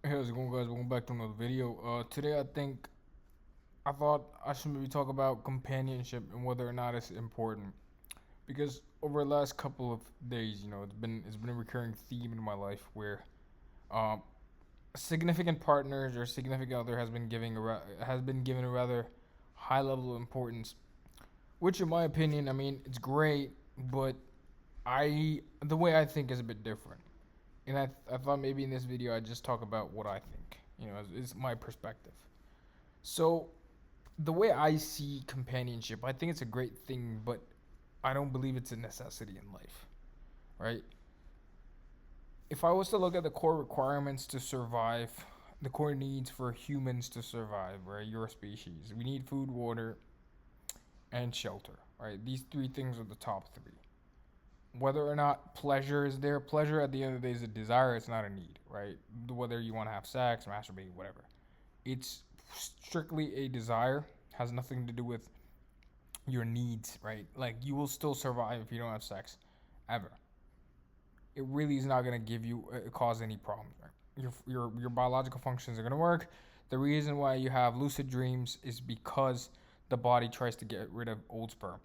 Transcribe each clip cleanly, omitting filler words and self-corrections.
Hey, how's it going, guys? Welcome back to another video. Today I thought I should maybe talk about companionship and whether or not it's important. Because over the last couple of days, it's been a recurring theme in my life where um, significant partners or significant other has been given a rather high level of importance. Which, in my opinion, I mean, it's great, but the way I think is a bit different. And I thought maybe in this video I'd just talk about what I think. Is my perspective. So the way I see companionship, I think it's a great thing, but I don't believe it's a necessity in life, right? If I was to look at the core requirements to survive, the core needs for humans to survive, right? Your species, we need food, water, and shelter, right? These three things are the top three. Whether or not pleasure is there, pleasure at the end of the day is a desire, it's not a need, right? Whether you want to have sex, masturbate, whatever. It's strictly a desire, has nothing to do with your needs, right? Like you will still survive if you don't have sex, ever. It really is not gonna give you cause any problems, right? Your biological functions are gonna work. The reason why you have lucid dreams is because the body tries to get rid of old sperm.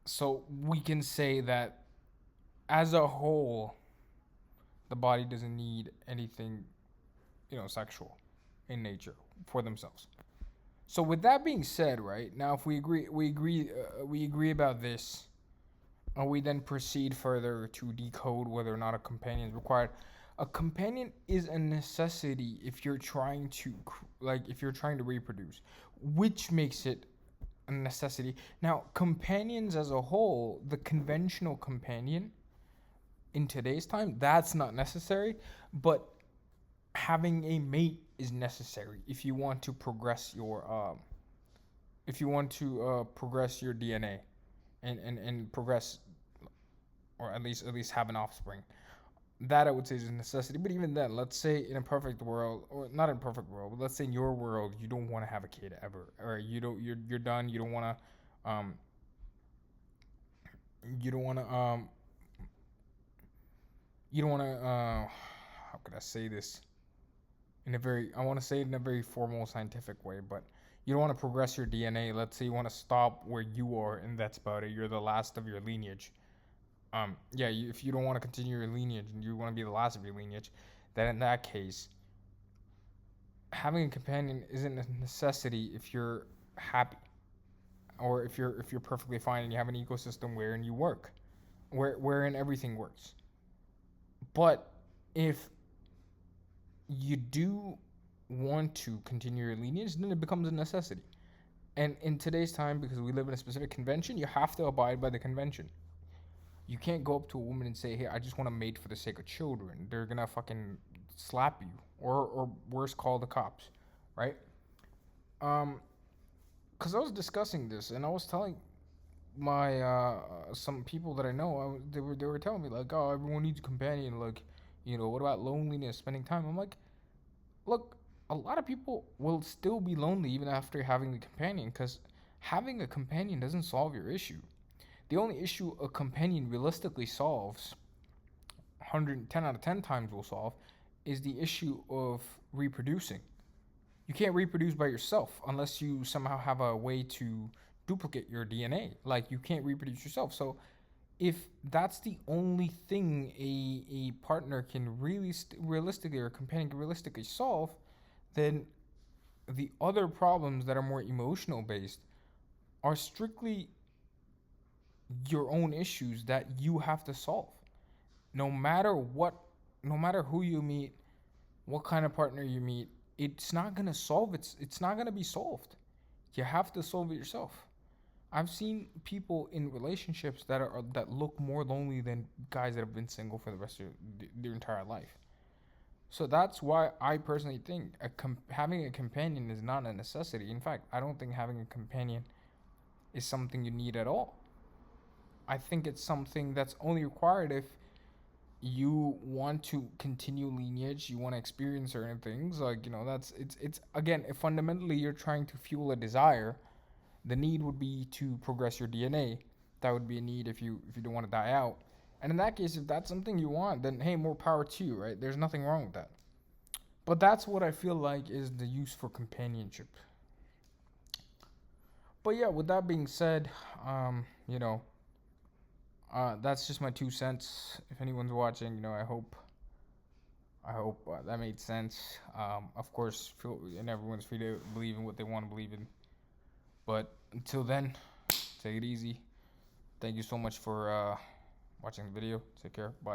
So we can say that as a whole, the body doesn't need anything, sexual in nature for themselves. So with that being said, right now, if we agree about this, and we then proceed further to decode whether or not a companion is required. A companion is a necessity if you're trying to, if you're trying to reproduce, which makes it a necessity. Now, companions as a whole, the conventional companion in today's time, that's not necessary, but having a mate is necessary if you want to progress your DNA and progress, or at least have an offspring. That I would say is a necessity. But even then, let's say in a perfect world, or not in a perfect world, but let's say in your world you don't want to have a kid ever, or you're done. You don't want to you don't want to how could I say this in a very I want to say it in a very formal scientific way, but you don't want to progress your DNA. Let's say you want to stop where you are, and that's about it. You're the last of your lineage. If you don't want to continue your lineage and you want to be the last of your lineage, then in that case, having a companion isn't a necessity if you're happy, or if you're perfectly fine and you have an ecosystem wherein you work, wherein everything works. But if you do want to continue your lineage, then it becomes a necessity. And in today's time, because we live in a specific convention, you have to abide by the convention. You can't go up to a woman and say, "Hey, I just want to mate for the sake of children." They're gonna fucking slap you, or worse, call the cops, right? Um, cause I was discussing this and I was telling my some people that I know, they were telling me like, "Oh, everyone needs a companion." Like, what about loneliness, spending time? I'm like, look, a lot of people will still be lonely even after having a companion, cause having a companion doesn't solve your issue. The only issue a companion realistically solves, 110 out of 10 times will solve, is the issue of reproducing. You can't reproduce by yourself unless you somehow have a way to duplicate your DNA. Like, you can't reproduce yourself. So, if that's the only thing a partner can really realistically, or a companion can realistically solve, then the other problems that are more emotional based are strictly your own issues that you have to solve. No matter what, no matter who you meet, what kind of partner you meet, it's not going to be solved. You have to solve it yourself. I've seen people in relationships that look more lonely than guys that have been single for the rest of their entire life. So that's why I personally think having a companion is not a necessity. In fact, I don't think having a companion is something you need at all. I think it's something that's only required if you want to continue lineage, you want to experience certain things. Like, that's it's again, if fundamentally you're trying to fuel a desire, the need would be to progress your DNA. That would be a need if you don't want to die out. And in that case, if that's something you want, then hey, more power to you, right? There's nothing wrong with that. But that's what I feel like is the use for companionship. But yeah, with that being said, you know, that's just my 2 cents. If anyone's watching, you know, I hope that made sense. Of course, and everyone's free to believe in what they want to believe in. But until then, take it easy. Thank you so much for watching the video. Take care. Bye.